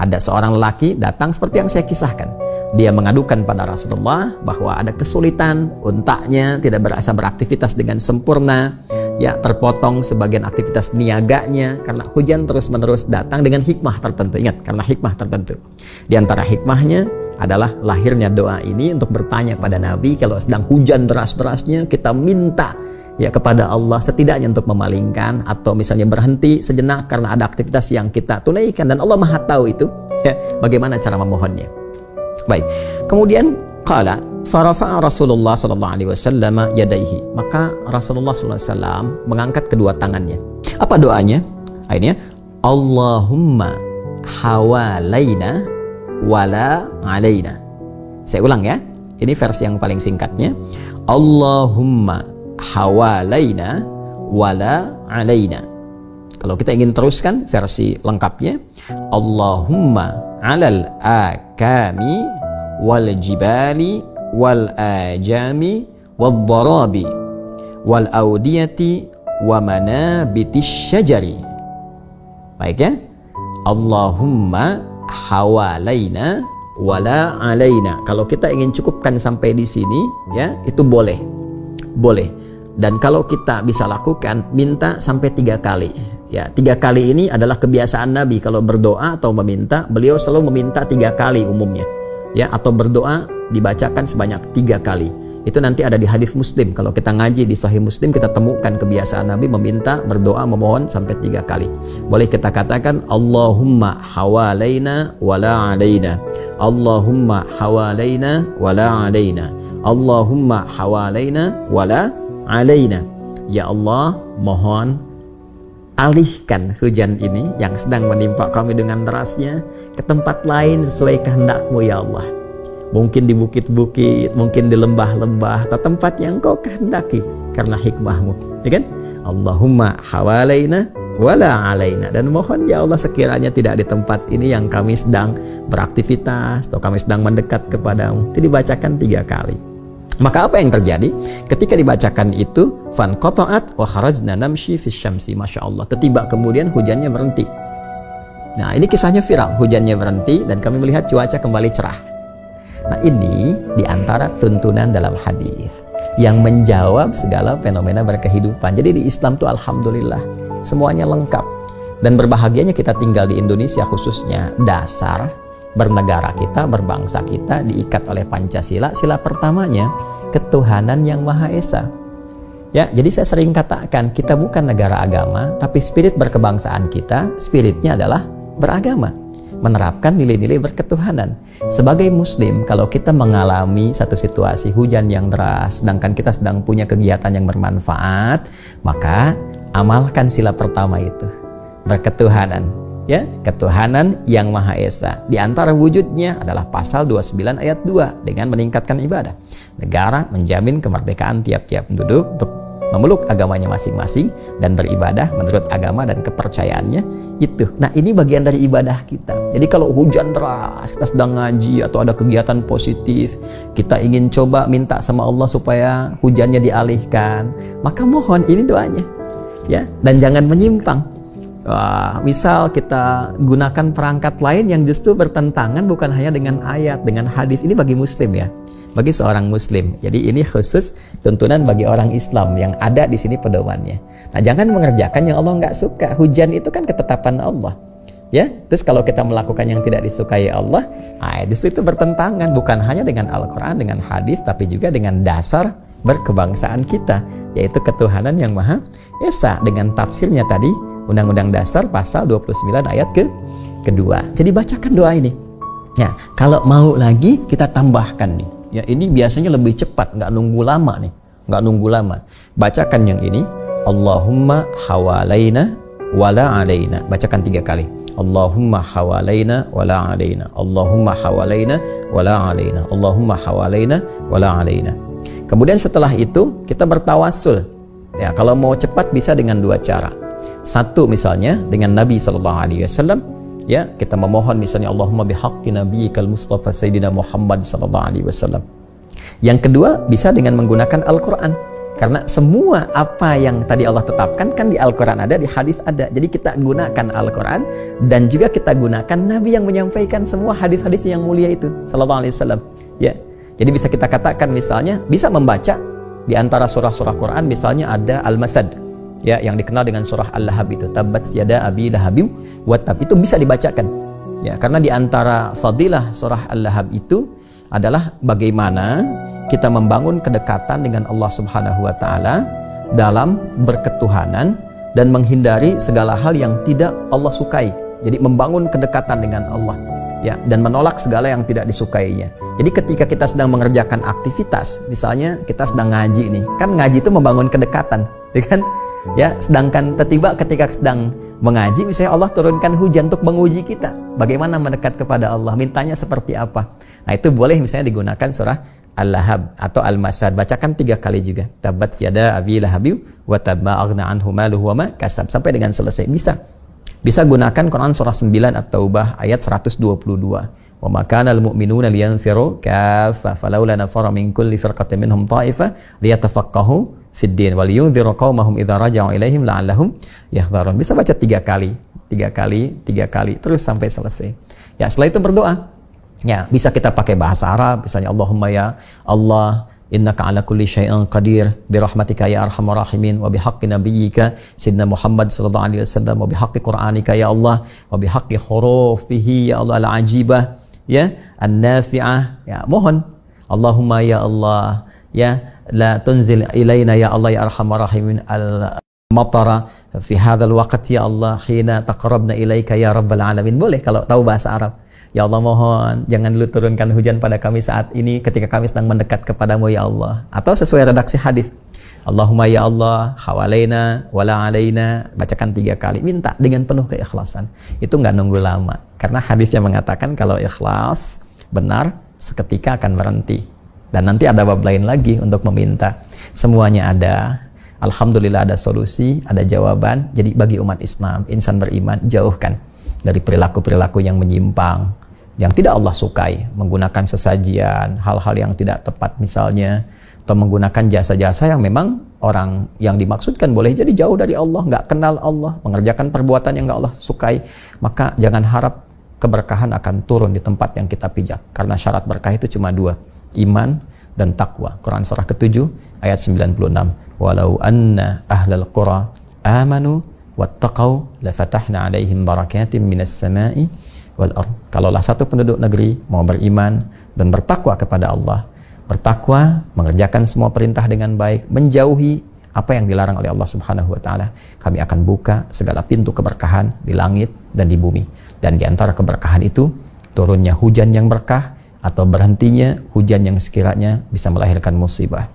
Ada seorang lelaki datang seperti yang saya kisahkan. Dia mengadukan pada Rasulullah bahwa ada kesulitan, untanya tidak bisa beraktivitas dengan sempurna, ya terpotong sebagian aktivitas niaganya karena hujan terus-menerus datang dengan hikmah tertentu. Ingat, karena hikmah tertentu. Di antara hikmahnya adalah lahirnya doa ini untuk bertanya pada Nabi, kalau sedang hujan deras-derasnya kita minta ya kepada Allah setidaknya untuk memalingkan atau misalnya berhenti sejenak karena ada aktivitas yang kita tunaikan, dan Allah Maha tahu itu ya bagaimana cara memohonnya. Baik. Kemudian qala farafa'a Rasulullah sallallahu alaihi wasallam yadayhi. Maka Rasulullah sallallahu alaihi wasallam mengangkat kedua tangannya. Apa doanya? Akhirnya Allahumma hawalaina wala alaina. Saya ulang ya. Ini versi yang paling singkatnya. Allahumma hawalaina wala alaina. Kalau kita ingin teruskan versi lengkapnya, Allahumma alal akami wal jibali wal ajami wal dharabi wal audiyati wa manabitis syajari. Baik ya. Allahumma hawalaina wala alaina. Kalau kita ingin cukupkan sampai di sini ya, itu boleh. Boleh. Dan kalau kita bisa lakukan, minta sampai 3 kali. Ya, 3 kali ini adalah kebiasaan Nabi. Kalau berdoa atau meminta, beliau selalu meminta 3 kali umumnya. Ya, atau berdoa dibacakan sebanyak 3 kali. Itu nanti ada di hadis Muslim. Kalau kita ngaji di Sahih Muslim, kita temukan kebiasaan Nabi meminta, berdoa, memohon sampai 3 kali. Boleh kita katakan Allahumma hawalaina wala alaina. Allahumma hawalaina wala alaina. Allahumma hawalaina wala alaina. Ya Allah, mohon alihkan hujan ini yang sedang menimpa kami dengan derasnya ke tempat lain sesuai kehendak-Mu ya Allah. Mungkin di bukit-bukit, mungkin di lembah-lembah, atau tempat yang Kau kehendaki karena hikmah-Mu, ya kan? Allahumma hawalaina wala alaina. Dan mohon ya Allah, sekiranya tidak di tempat ini yang kami sedang beraktivitas atau kami sedang mendekat kepadamu. Itu dibacakan 3 kali. Maka apa yang terjadi? Ketika dibacakan itu, fan qata'at wa kharajna namshi fis syamsi. Masya Allah, tiba kemudian hujannya berhenti. Nah, ini kisahnya viral, hujannya berhenti dan kami melihat cuaca kembali cerah. Nah, ini diantara tuntunan dalam hadis yang menjawab segala fenomena berkehidupan. Jadi di Islam tuh alhamdulillah semuanya lengkap. Dan berbahagianya kita tinggal di Indonesia, khususnya dasar bernegara kita, berbangsa kita diikat oleh Pancasila. Sila pertamanya ketuhanan yang Maha Esa. Ya, jadi saya sering katakan kita bukan negara agama, tapi spirit berkebangsaan kita, spiritnya adalah beragama, menerapkan nilai-nilai berketuhanan. Sebagai Muslim, kalau kita mengalami satu situasi hujan yang deras, sedangkan kita sedang punya kegiatan yang bermanfaat, maka amalkan sila pertama itu, berketuhanan. Ya, ketuhanan yang Maha Esa. Di antara wujudnya adalah pasal 29 ayat 2 dengan meningkatkan ibadah. Negara menjamin kemerdekaan tiap-tiap penduduk untuk memeluk agamanya masing-masing dan beribadah menurut agama dan kepercayaannya itu. Nah, ini bagian dari ibadah kita. Jadi kalau hujan deras, kita sedang ngaji atau ada kegiatan positif, kita ingin coba minta sama Allah supaya hujannya dialihkan, maka mohon ini doanya. Ya, dan jangan menyimpang. Misal kita gunakan perangkat lain yang justru bertentangan bukan hanya dengan ayat, dengan hadis. Ini bagi Muslim ya, bagi seorang Muslim. Jadi ini khusus tuntunan bagi orang Islam yang ada di sini pedomannya. Nah, jangan mengerjakan yang Allah nggak suka. Hujan itu kan ketetapan Allah. Ya, terus kalau kita melakukan yang tidak disukai Allah, itu bertentangan bukan hanya dengan Al-Quran, dengan hadis, tapi juga dengan dasar berkebangsaan kita, yaitu ketuhanan yang Maha Esa dengan tafsirnya tadi. Undang-Undang Dasar pasal 29 ayat kedua. Jadi bacakan doa ini. Ya, kalau mau lagi kita tambahkan nih. Ya, ini biasanya lebih cepat, nggak nunggu lama nih. Nggak nunggu lama. Bacakan yang ini. Allahumma hawalaina wala alaina. Bacakan 3 kali. Allahumma hawalaina wala alaina. Allahumma hawalaina wala alaina. Allahumma hawalaina wala alaina. Kemudian setelah itu kita bertawassul. Ya, kalau mau cepat bisa dengan 2 cara. Satu misalnya dengan Nabi SAW, ya kita memohon misalnya Allahumma bihaqqi nabiyyikal Mustafa Sayyidina Muhammad SAW. Yang kedua bisa dengan menggunakan Al-Quran. Karena semua apa yang tadi Allah tetapkan kan di Al-Quran ada, di hadis ada. Jadi kita gunakan Al-Quran dan juga kita gunakan Nabi yang menyampaikan semua hadis-hadis yang mulia itu, sallallahu alaihi wasallam. Ya, jadi bisa kita katakan misalnya bisa membaca di antara surah-surah Quran, misalnya ada Al-Masad, ya, yang dikenal dengan surah Al-Lahab itu, Tabbat yada abi lahabi wa tab, itu bisa dibacakan. Ya, karena di antara fadilah surah Al-Lahab itu adalah bagaimana kita membangun kedekatan dengan Allah Subhanahu wa taala dalam berketuhanan dan menghindari segala hal yang tidak Allah sukai. Jadi membangun kedekatan dengan Allah, ya, dan menolak segala yang tidak disukainya. Jadi ketika kita sedang mengerjakan aktivitas, misalnya kita sedang ngaji nih, kan ngaji itu membangun kedekatan, ya kan? Ya, sedangkan tiba ketika sedang mengaji, misalnya Allah turunkan hujan untuk menguji kita, bagaimana mendekat kepada Allah, mintanya seperti apa. Nah, itu boleh misalnya digunakan surah Al-Lahab atau Al-Masad, bacakan 3 kali juga. Tabbat yada abi lahabi wa tab ma aghna anhu maluhu wa ma kasab, sampai dengan selesai. Bisa gunakan Quran surah 9 At-Taubah ayat 122. Wa ma kana al-mu'minuna liyanfiru kaffa falawla nafara min kulli firqatin minhum ta'ifah liyatafaqahu fid din wal yunziru qaumahum idza raja'u ilaihim la'allahum yahdharun. Bisa baca 3 kali, terus sampai selesai. Ya, setelah itu berdoa. Ya, bisa kita pakai bahasa Arab, misalnya Allahumma ya Allah innaka ala kulli syai'in qadir bi rahmatika ya arhamar rahimin wa bihaqqi nabiyyika sayyidina Muhammad sallallahu alaihi wasallam wa bihaqqi qur'anika ya Allah wa bihaqqi hurufihi ya Allah al-ajibah, ya, an-nafi'ah. Ya, mohon Allahumma ya Allah, ya, la tunzil ilaina ya Allah ya arhamar rahimin al-matara fi hadzal waqt ya Allah khina taqarrabna ilaika ya rabbal alamin. Boleh kalau tahu bahasa Arab. Ya Allah, mohon jangan dulu turunkan hujan pada kami saat ini ketika kami sedang mendekat kepadamu ya Allah. Atau sesuai redaksi hadis, Allahumma ya Allah hawalaina wala alaina, bacakan 3 kali, minta dengan penuh keikhlasan. Itu nggak nunggu lama, karena hadisnya mengatakan kalau ikhlas benar seketika akan berhenti, dan nanti ada bab lain lagi untuk meminta. Semuanya ada, alhamdulillah ada solusi, ada jawaban. Jadi bagi umat Islam, insan beriman, jauhkan dari perilaku-perilaku yang menyimpang, yang tidak Allah sukai, menggunakan sesajian, hal-hal yang tidak tepat misalnya, atau menggunakan jasa-jasa yang memang orang yang dimaksudkan boleh jadi jauh dari Allah, nggak kenal Allah, mengerjakan perbuatan yang nggak Allah sukai. Maka jangan harap keberkahan akan turun di tempat yang kita pijak, karena syarat berkah itu cuma 2, iman dan takwa. Quran surah ke-7 ayat 96. Walau anna ahlal qura amanu wattaqau lafatahna alaihim barakatim minas sama'i wal ard. Kalaulah satu penduduk negeri mau beriman dan bertakwa kepada Allah, bertakwa, mengerjakan semua perintah dengan baik, menjauhi apa yang dilarang oleh Allah Subhanahu wa taala, kami akan buka segala pintu keberkahan di langit dan di bumi. Dan di antara keberkahan itu turunnya hujan yang berkah atau berhentinya hujan yang sekiranya bisa melahirkan musibah.